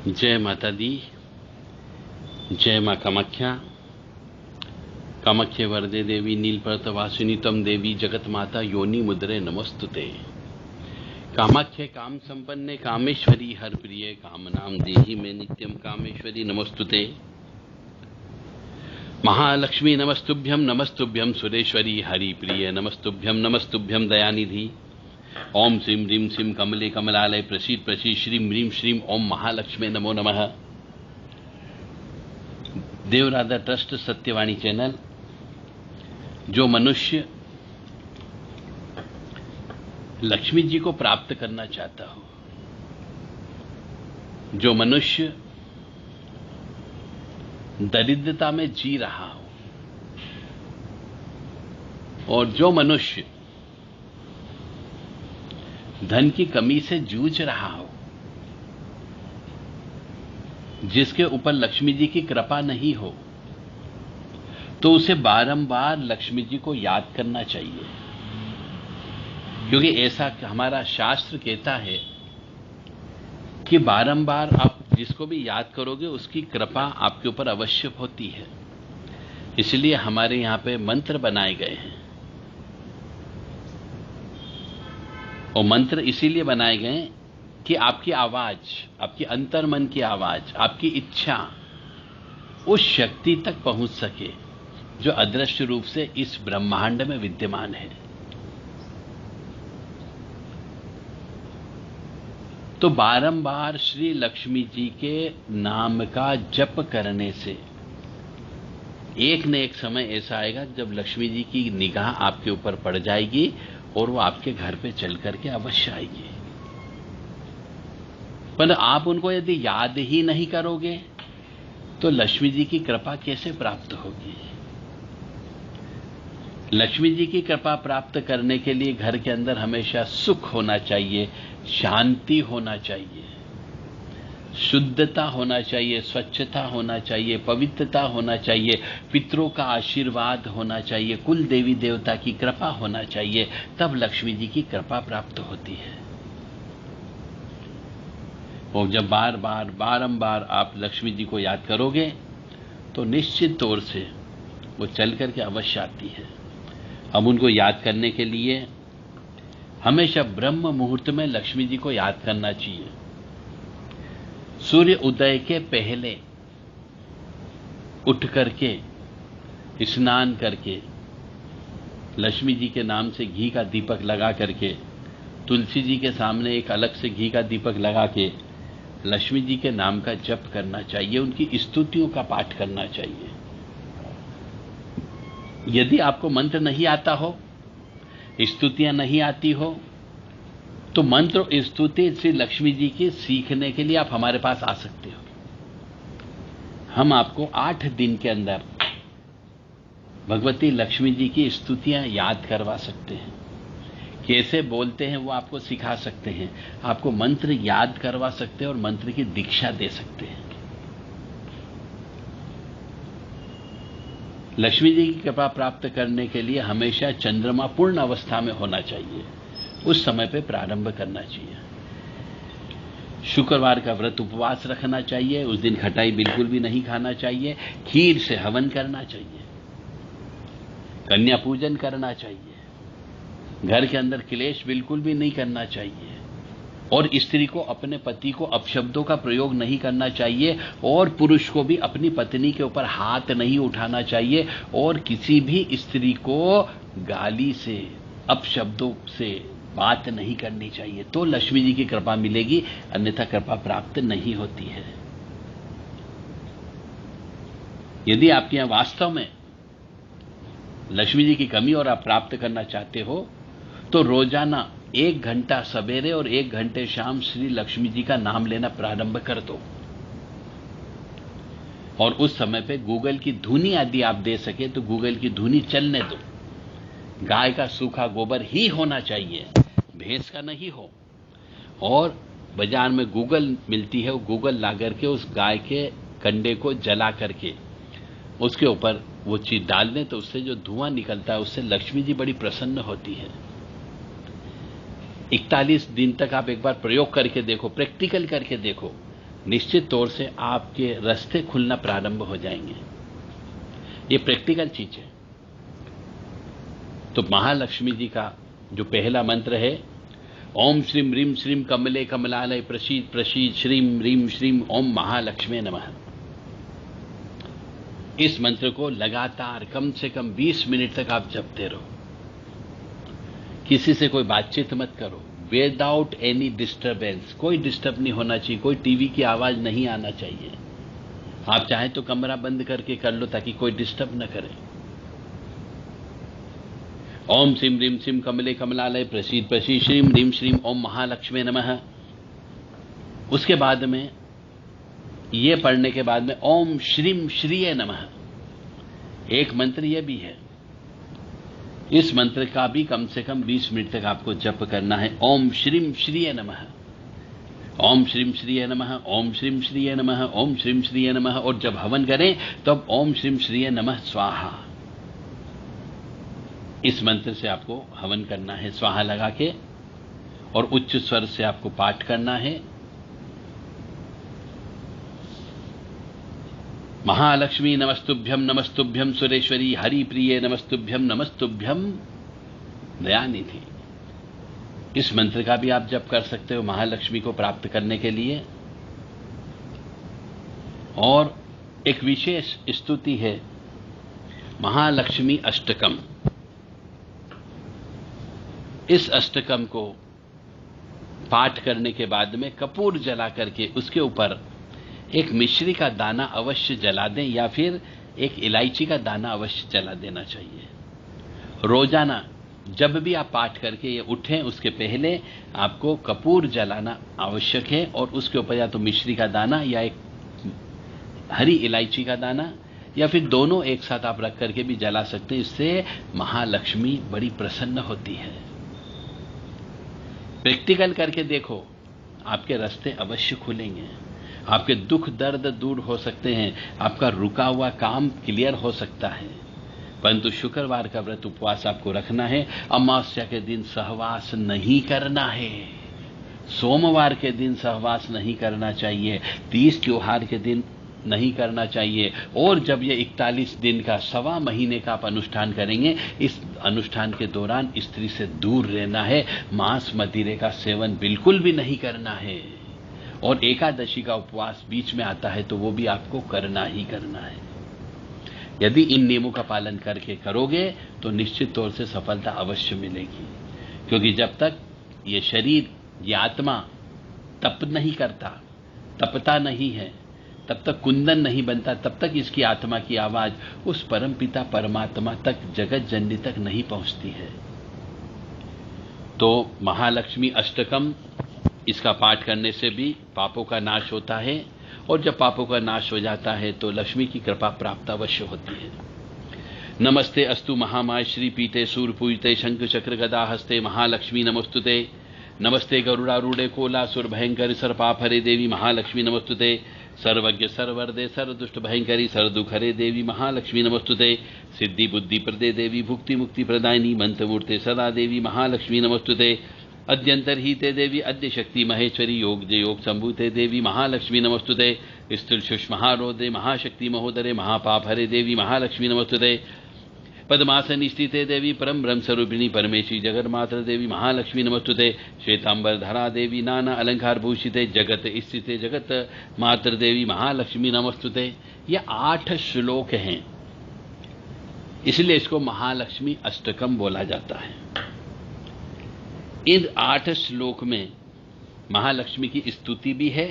जय माता दी। जय मां कामाख्या। कामाख्ये वरदे देवी नीलपर्वतवासिनी तम देवी जगत माता योनि मुद्रे नमस्तुते। कामाख्ये काम संपन्ने कामेश्वरी हर प्रिय कामनाम देहि में नित्यम कामेश्वरी नमस्तुते। महालक्ष्मी नमस्तुभ्यम नमस्तुभ्यम सुरेश्वरी हरि प्रिय नमस्तुभ्यम नमस्तुभ्यम दयानिधि। ओम श्रीम ह्रीम श्रीम कमले कमलालय प्रसीद प्रसीद श्रीम ह्रीम श्रीम ओम महालक्ष्मी नमो नमः। देवराधा ट्रस्ट सत्यवाणी चैनल। जो मनुष्य लक्ष्मी जी को प्राप्त करना चाहता हो, जो मनुष्य दरिद्रता में जी रहा हो, और जो मनुष्य धन की कमी से जूझ रहा हो, जिसके ऊपर लक्ष्मी जी की कृपा नहीं हो, तो उसे बारंबार लक्ष्मी जी को याद करना चाहिए। क्योंकि ऐसा हमारा शास्त्र कहता है कि बारंबार आप जिसको भी याद करोगे उसकी कृपा आपके ऊपर अवश्य होती है। इसलिए हमारे यहां पे मंत्र बनाए गए हैं, और मंत्र इसीलिए बनाए गए कि आपकी आवाज, आपकी अंतर्मन की आवाज, आपकी इच्छा उस शक्ति तक पहुंच सके जो अदृश्य रूप से इस ब्रह्मांड में विद्यमान है। तो बारंबार श्री लक्ष्मी जी के नाम का जप करने से एक न एक समय ऐसा आएगा जब लक्ष्मी जी की निगाह आपके ऊपर पड़ जाएगी और वो आपके घर पे चल करके अवश्य आएगी। पर आप उनको यदि याद ही नहीं करोगे तो लक्ष्मी जी की कृपा कैसे प्राप्त होगी? लक्ष्मी जी की कृपा प्राप्त करने के लिए घर के अंदर हमेशा सुख होना चाहिए, शांति होना चाहिए, शुद्धता होना चाहिए, स्वच्छता होना चाहिए, पवित्रता होना चाहिए, पितरों का आशीर्वाद होना चाहिए, कुल देवी देवता की कृपा होना चाहिए। तब लक्ष्मी जी की कृपा प्राप्त होती है। और जब बारंबार आप लक्ष्मी जी को याद करोगे तो निश्चित तौर से वो चल करके अवश्य आती है। हम उनको याद करने के लिए हमेशा ब्रह्म मुहूर्त में लक्ष्मी जी को याद करना चाहिए। सूर्य उदय के पहले उठ करके स्नान करके लक्ष्मी जी के नाम से घी का दीपक लगा करके, तुलसी जी के सामने एक अलग से घी का दीपक लगा के लक्ष्मी जी के नाम का जप करना चाहिए, उनकी स्तुतियों का पाठ करना चाहिए। यदि आपको मंत्र नहीं आता हो, स्तुतियां नहीं आती हो, तो मंत्र स्तुति श्री लक्ष्मी जी की सीखने के लिए आप हमारे पास आ सकते हो। हम आपको 8 दिन के अंदर भगवती लक्ष्मी जी की स्तुतियां याद करवा सकते हैं। कैसे बोलते हैं वो आपको सिखा सकते हैं, आपको मंत्र याद करवा सकते हैं और मंत्र की दीक्षा दे सकते हैं। लक्ष्मी जी की कृपा प्राप्त करने के लिए हमेशा चंद्रमा पूर्ण अवस्था में होना चाहिए, उस समय पे प्रारंभ करना चाहिए। शुक्रवार का व्रत उपवास रखना चाहिए, उस दिन खटाई बिल्कुल भी नहीं खाना चाहिए, खीर से हवन करना चाहिए, कन्या पूजन करना चाहिए, घर के अंदर क्लेश बिल्कुल भी नहीं करना चाहिए, और स्त्री को अपने पति को अपशब्दों का प्रयोग नहीं करना चाहिए, और पुरुष को भी अपनी पत्नी के ऊपर हाथ नहीं उठाना चाहिए, और किसी भी स्त्री को गाली से, अपशब्दों से बात नहीं करनी चाहिए। तो लक्ष्मी जी की कृपा मिलेगी, अन्यथा कृपा प्राप्त नहीं होती है। यदि आपके यहां वास्तव में लक्ष्मी जी की कमी और आप प्राप्त करना चाहते हो तो रोजाना 1 घंटा सवेरे और 1 घंटे शाम श्री लक्ष्मी जी का नाम लेना प्रारंभ कर दो, और उस समय पे गूगल की धुनी यदि आप दे सके तो गूगल की धुनी चलने दो। गाय का सूखा गोबर ही होना चाहिए, भैंस का नहीं हो। और बाजार में गूगल मिलती है, वो गूगल ला करके उस गाय के कंडे को जला करके उसके ऊपर वो चीज डाल दें तो उससे जो धुआं निकलता है उससे लक्ष्मी जी बड़ी प्रसन्न होती है। 41 दिन तक आप एक बार प्रयोग करके देखो, प्रैक्टिकल करके देखो, निश्चित तौर से आपके रास्ते खुलना प्रारंभ हो जाएंगे। ये प्रैक्टिकल चीज है। तो महालक्ष्मी जी का जो पहला मंत्र है, ओम श्रीम ह्रीम श्रीम कमले कमलालय प्रसीद प्रसीद श्रीम ह्रीम श्रीम ओम महालक्ष्मी नमः। इस मंत्र को लगातार कम से कम 20 मिनट तक आप जपते रहो। किसी से कोई बातचीत मत करो, विदाउट एनी डिस्टर्बेंस। कोई डिस्टर्ब नहीं होना चाहिए, कोई टीवी की आवाज नहीं आना चाहिए। आप चाहे तो कमरा बंद करके कर लो ताकि कोई डिस्टर्ब न करे। ओम श्रीम ह्रीम श्रीम कमले कमलालय प्रसीद प्रसीद श्रीम ह्रीम श्रीम ओम महालक्ष्मी नमः। उसके बाद में ये पढ़ने के बाद में ओम श्रीम श्रीये नमः। एक मंत्र ये भी है। इस मंत्र का भी कम से कम 20 मिनट तक आपको जप करना है। ओम श्रीम श्रीये नमः, ओम श्रीम श्रीये नमः, ओम श्रीम श्रीये नमः, ओम श्रीम श्रीये नमः। और जब हवन करें तब ओम श्रीम श्रीये नमः स्वाहा, इस मंत्र से आपको हवन करना है स्वाहा लगा के, और उच्च स्वर से आपको पाठ करना है। महालक्ष्मी नमस्तुभ्यम नमस्तुभ्यम सुरेश्वरी हरि प्रिये नमस्तुभ्यम नमस्तुभ्यम दयानिधि। इस मंत्र का भी आप जप कर सकते हो महालक्ष्मी को प्राप्त करने के लिए। और एक विशेष स्तुति है महालक्ष्मी अष्टकम। इस अष्टकम को पाठ करने के बाद में कपूर जला करके उसके ऊपर एक मिश्री का दाना अवश्य जला दें, या फिर एक इलायची का दाना अवश्य जला देना चाहिए। रोजाना जब भी आप पाठ करके ये उठें उसके पहले आपको कपूर जलाना आवश्यक है, और उसके ऊपर या तो मिश्री का दाना या एक हरी इलायची का दाना, या फिर दोनों एक साथ आप रख करके भी जला सकते हैं। इससे महालक्ष्मी बड़ी प्रसन्न होती है। प्रैक्टिकल करके देखो, आपके रास्ते अवश्य खुलेंगे, आपके दुख दर्द दूर हो सकते हैं, आपका रुका हुआ काम क्लियर हो सकता है। परंतु शुक्रवार का व्रत उपवास आपको रखना है। अमावस्या के दिन सहवास नहीं करना है, सोमवार के दिन सहवास नहीं करना चाहिए, 30 त्योहार के दिन नहीं करना चाहिए। और जब ये 41 दिन का सवा महीने का आप अनुष्ठान करेंगे, इस अनुष्ठान के दौरान स्त्री से दूर रहना है, मांस मदिरे का सेवन बिल्कुल भी नहीं करना है। और एकादशी का उपवास बीच में आता है तो वो भी आपको करना ही करना है। यदि इन नियमों का पालन करके करोगे तो निश्चित तौर से सफलता अवश्य मिलेगी। क्योंकि जब तक ये शरीर, ये आत्मा तप नहीं करता, तपता नहीं है, तब तक कुंदन नहीं बनता, तब तक इसकी आत्मा की आवाज उस परमपिता परमात्मा तक, जगत जननी तक नहीं पहुंचती है। तो महालक्ष्मी अष्टकम, इसका पाठ करने से भी पापों का नाश होता है, और जब पापों का नाश हो जाता है तो लक्ष्मी की कृपा प्राप्त अवश्य होती है। नमस्ते अस्तु महामाय श्री पीते सूर पूजिते शंख चक्र गदा हस्ते महालक्ष्मी नमस्तुते। नमस्ते गरुड़ारूढ़े कोलासुर भयंकरी सर्पाफरे देवी महालक्ष्मी नमस्तुते। सर्वज्ञ सर्वरदे सर्वदुष्ट भयंकरी सर्वदुखरे देवी महालक्ष्मी नमस्तुते। सिद्धि बुद्धि प्रदे देवी भुक्ति मुक्ति प्रदायिनी मंत्रमूर्ते सदा देवी महालक्ष्मी नमस्तुते। अद्यंतर्हिते देवी अद्य शक्ति महेश्वरी योग जय योग संभूते देवी महालक्ष्मी नमस्तुते। स्थिर सुष्महारोदे महाशक्ति महोदरे महापाप हरे देवी महालक्ष्मी नमस्तुते। पद्मासन स्थिते देवी परम ब्रह्म स्वरूपिणी परमेश्वरी जगन्मात्र देवी महालक्ष्मी नमस्तुते। श्वेतांबर धरा देवी नाना अलंकार भूषिते जगत स्थिते जगत मात्र देवी महालक्ष्मी नमस्तुते। ये 8 श्लोक हैं, इसलिए इसको महालक्ष्मी अष्टकम बोला जाता है। इन 8 श्लोक में महालक्ष्मी की स्तुति भी है,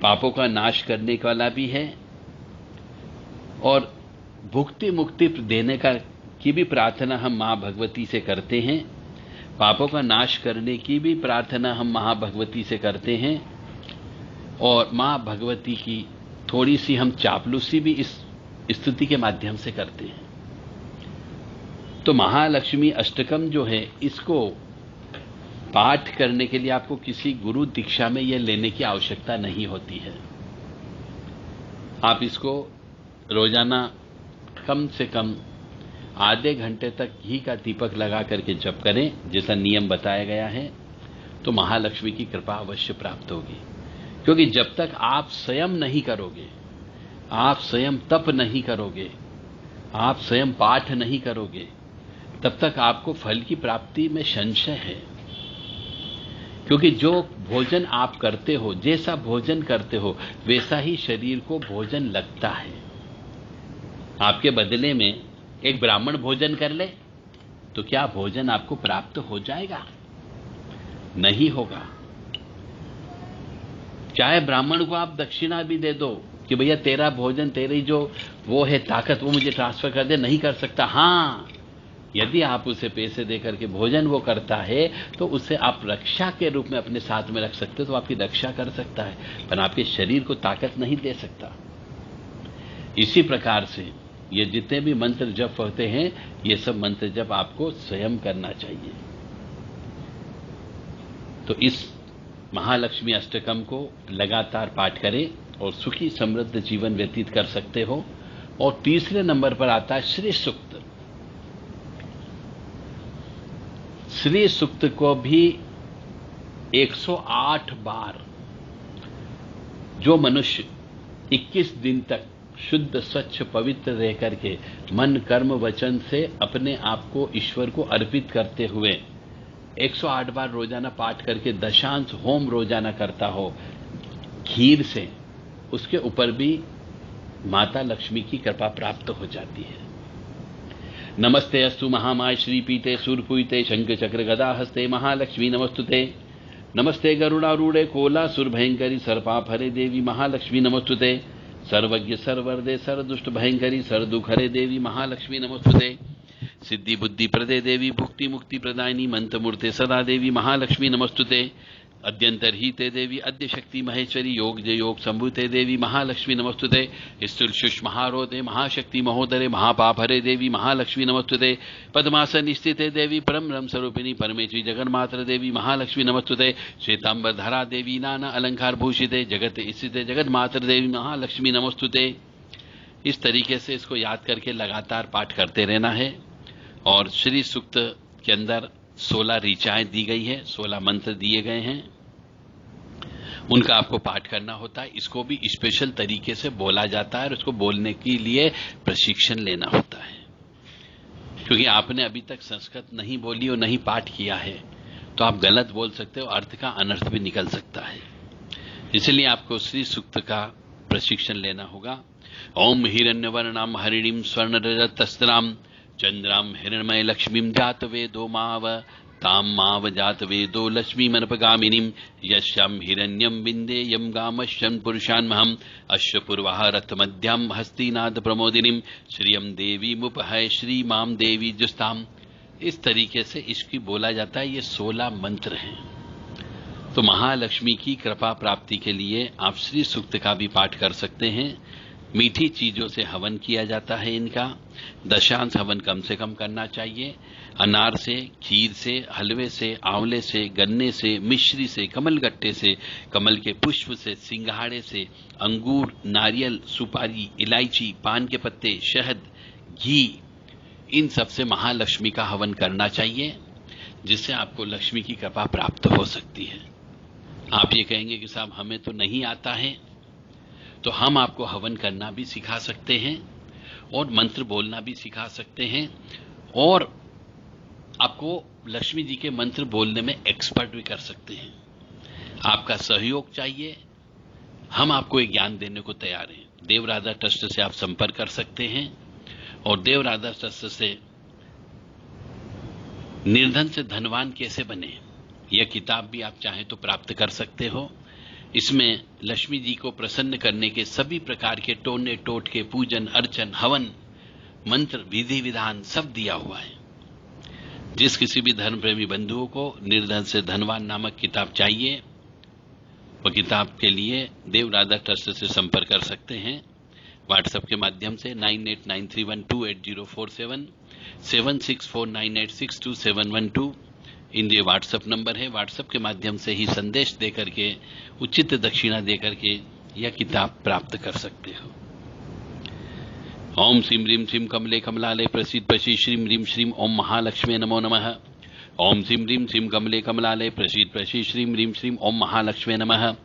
पापों का नाश करने वाला भी है, और भुक्ति मुक्ति देने की भी प्रार्थना हम मां भगवती से करते हैं। पापों का नाश करने की भी प्रार्थना हम मां भगवती से करते हैं, और मां भगवती की थोड़ी सी हम चापलूसी भी इस स्तुति के माध्यम से करते हैं। तो महालक्ष्मी अष्टकम जो है, इसको पाठ करने के लिए आपको किसी गुरु दीक्षा में यह लेने की आवश्यकता नहीं होती है। आप इसको रोजाना कम से कम आधे घंटे तक घी का दीपक लगा करके जप करें, जैसा नियम बताया गया है, तो महालक्ष्मी की कृपा अवश्य प्राप्त होगी। क्योंकि जब तक आप स्वयं नहीं करोगे, आप स्वयं तप नहीं करोगे, आप स्वयं पाठ नहीं करोगे, तब तक आपको फल की प्राप्ति में संशय है। क्योंकि जो भोजन आप करते हो, जैसा भोजन करते हो, वैसा ही शरीर को भोजन लगता है। आपके बदले में एक ब्राह्मण भोजन कर ले तो क्या भोजन आपको प्राप्त हो जाएगा? नहीं होगा। चाहे ब्राह्मण को आप दक्षिणा भी दे दो कि भैया तेरा भोजन, तेरी जो वो है ताकत, वो मुझे ट्रांसफर कर दे, नहीं कर सकता। हां, यदि आप उसे पैसे देकर के भोजन वो करता है तो उसे आप रक्षा के रूप में अपने साथ में रख सकते हो, तो आपकी रक्षा कर सकता है, पर आपके शरीर को ताकत नहीं दे सकता। इसी प्रकार से ये जितने भी मंत्र जप होते हैं, ये सब मंत्र जप आपको स्वयं करना चाहिए। तो इस महालक्ष्मी अष्टकम को लगातार पाठ करें और सुखी समृद्ध जीवन व्यतीत कर सकते हो। और तीसरे नंबर पर आता है श्री सूक्त। श्री सूक्त को भी 108 बार जो मनुष्य 21 दिन तक शुद्ध स्वच्छ पवित्र रह करके मन कर्म वचन से अपने आप को ईश्वर को अर्पित करते हुए 108 बार रोजाना पाठ करके दशांश होम रोजाना करता हो खीर से, उसके ऊपर भी माता लक्ष्मी की कृपा प्राप्त हो जाती है। नमस्ते अस्तु महामाय श्रीपीते सुरपुइते शंख चक्र गदा हस्ते महालक्ष्मी नमस्तुते। नमस्ते गरुड़ारूढ़े कोला सुरभयंकरी सर्पाफरे देवी महालक्ष्मी नमस्तुते। सर्वज्ञ सर्वरदे सर्वदुष्ट भयंकरी सर्वदुखरे देवी महालक्ष्मी नमस्तुते। सिद्धि बुद्धि प्रदे देवी भुक्ति मुक्ति प्रदायिनी मंत्रमूर्ते सदा देवी महालक्ष्मी नमस्तुते। अद्यंतरहिते देवी अद्य शक्ति महेश्वरी योग जय योग संभूते देवी महालक्ष्मी नमस्तुते। स्तुल शुष महारोदे महाशक्ति महोदरे महापापहरे देवी महालक्ष्मी नमस्तुते। पद्मासन स्थिते देवी परम ब्रह्म स्वरूपिणी परमेश्वरी जगन्मात्र देवी महालक्ष्मी नमस्तुते। श्वेतांबर धरा देवी नाना अलंकार भूषिते जगत स्थिते जगन्मात्र देवी महालक्ष्मी नमस्तुते। इस तरीके से इसको याद करके लगातार पाठ करते रहना है। और श्री सूक्त के अंदर 16 ऋचाएं दी गई है, 16 मंत्र दिए गए हैं, उनका आपको पाठ करना होता है। इसको भी स्पेशल तरीके से बोला जाता है और उसको बोलने के लिए प्रशिक्षण लेना होता है। क्योंकि आपने अभी तक संस्कृत नहीं बोली और नहीं पाठ किया है तो आप गलत बोल सकते हो, अर्थ का अनर्थ भी निकल सकता है। इसलिए आपको श्री सूक्त का प्रशिक्षण लेना होगा। ओम हिरण्यवर्णाम हरिणीम स्वर्णरजतस्त्राम चंद्राम हिरण्मय लक्ष्मीम जात वेदो माव ताम माव जात वेदो लक्ष्मी मनपगामिनीम यश्याम हिरण्यम विंदेयम गामश्यम पुरुषान्महम अश्वपूर्वाह रथमध्याम हस्तिनाद प्रमोदिनीम श्रियम देवी मुपहय श्री माम देवी जुस्ताम। इस तरीके से इसकी बोला जाता है। ये 16 मंत्र हैं। तो महालक्ष्मी की कृपा प्राप्ति के लिए आप श्री सूक्त का भी पाठ कर सकते हैं। मीठी चीजों से हवन किया जाता है। इनका दशांश हवन कम से कम करना चाहिए। अनार से, खीर से, हलवे से, आंवले से, गन्ने से, मिश्री से, कमलगट्टे से, कमल के पुष्प से, सिंघाड़े से, अंगूर, नारियल, सुपारी, इलायची, पान के पत्ते, शहद, घी, इन सब से महालक्ष्मी का हवन करना चाहिए, जिससे आपको लक्ष्मी की कृपा प्राप्त हो सकती है। आप ये कहेंगे कि साहब हमें तो नहीं आता है, तो हम आपको हवन करना भी सिखा सकते हैं और मंत्र बोलना भी सिखा सकते हैं और आपको लक्ष्मी जी के मंत्र बोलने में एक्सपर्ट भी कर सकते हैं। आपका सहयोग चाहिए, हम आपको एक ज्ञान देने को तैयार हैं। देव राधा ट्रस्ट से आप संपर्क कर सकते हैं और देव राधा ट्रस्ट से निर्धन से धनवान कैसे बने, यह किताब भी आप चाहें तो प्राप्त कर सकते हो। इसमें लक्ष्मी जी को प्रसन्न करने के सभी प्रकार के टोने टोटके, पूजन अर्चन, हवन, मंत्र, विधि विधान सब दिया हुआ है। जिस किसी भी धर्म प्रेमी बंधुओं को निर्धन से धनवान नामक किताब चाहिए, वह किताब के लिए देव राधा ट्रस्ट से संपर्क कर सकते हैं। व्हाट्सएप के माध्यम से 9893128047 7649862712 ये व्हाट्सएप नंबर है। व्हाट्सएप के माध्यम से ही संदेश देकर के उचित दक्षिणा देकर के यह किताब प्राप्त कर सकते हो। ओम श्रीम ह्रीम श्रीम कमले कमलालय प्रसीद प्रसीद श्रीम ह्रीम श्रीम ओम महालक्ष्मी नमो नमः। ओम श्रीम ह्रीम श्रीम कमले कमलालय प्रसीद प्रसीद श्रीम ह्रीम श्रीम ओम महालक्ष्मी नमः।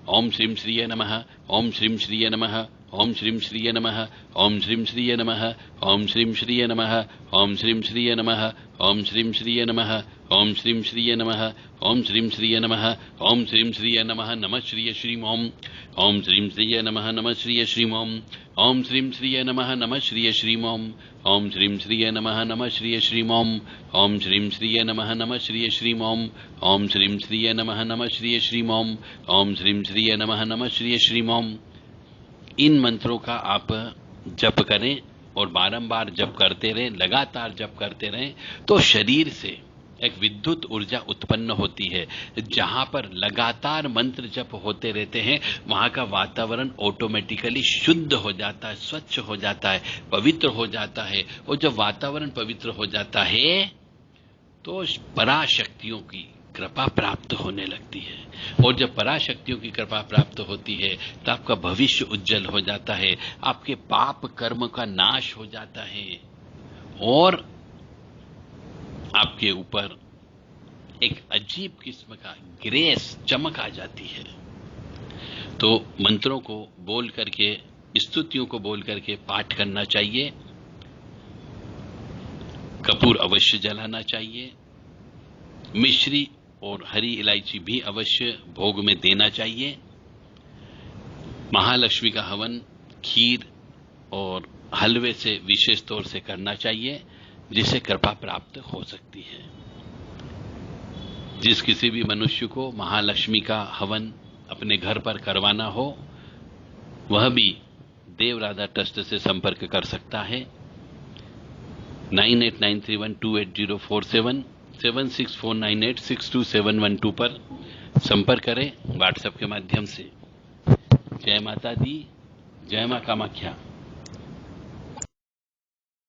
ओम श्रीं श्रीये नमः, ओम श्रीं श्रीये नमः, ओम श्रीं श्रीये नमः, ओम श्रीं श्रीये नमः, ओम श्रीं श्रीये नमः, ओम श्रीं श्रीये नमः, ओम श्रीं श्रीये नमः, ओम श्रीं श्रीये नमः, ओम श्रीं श्रीये नमः, ओम श्रीं श्रीये नमः, नमः श्रीये श्रीं ओम, ओम श्रीं श्रीये नमः, नमः श्रीये श्रीं ओम, ओम श्रीं श्रीये नमः, नमः श्रीये श्रीं ओम, ओम श्रीं श्रीये नमः, नमः श्रीये श्रीं ओम, ओम श्रीं श्रीये नमः, नमः श्रीये श्रीं ओम, ओम श्रीं श्रीये नमः, नमः श्रीये श्रीं ओम, ओम श्रीं श्रीये नमः, नमः श्रीये श्रीं ओम। इन मंत्रों का आप जप करें और बारंबार जप करते रहें, लगातार जप करते रहें, तो शरीर से एक विद्युत ऊर्जा उत्पन्न होती है। जहां पर लगातार मंत्र जप होते रहते हैं वहां का वातावरण ऑटोमेटिकली शुद्ध हो जाता है, स्वच्छ हो जाता है, पवित्र हो जाता है। और जब वातावरण पवित्र हो जाता है तो पराशक्तियों की कृपा प्राप्त होने लगती है। और जब पराशक्तियों की कृपा प्राप्त होती है तो आपका भविष्य उज्जवल हो जाता है, आपके पाप कर्म का नाश हो जाता है और आपके ऊपर एक अजीब किस्म का ग्रेस, चमक आ जाती है। तो मंत्रों को बोल करके, स्तुतियों को बोल करके पाठ करना चाहिए। कपूर अवश्य जलाना चाहिए। मिश्री और हरी इलायची भी अवश्य भोग में देना चाहिए। महालक्ष्मी का हवन खीर और हलवे से विशेष तौर से करना चाहिए, जिससे कृपा प्राप्त हो सकती है। जिस किसी भी मनुष्य को महालक्ष्मी का हवन अपने घर पर करवाना हो वह भी देव राधा ट्रस्ट से संपर्क कर सकता है। 9893128047 7649862712 पर संपर्क करें व्हाट्सएप के माध्यम से। जय माता दी, जय मां कामाख्या।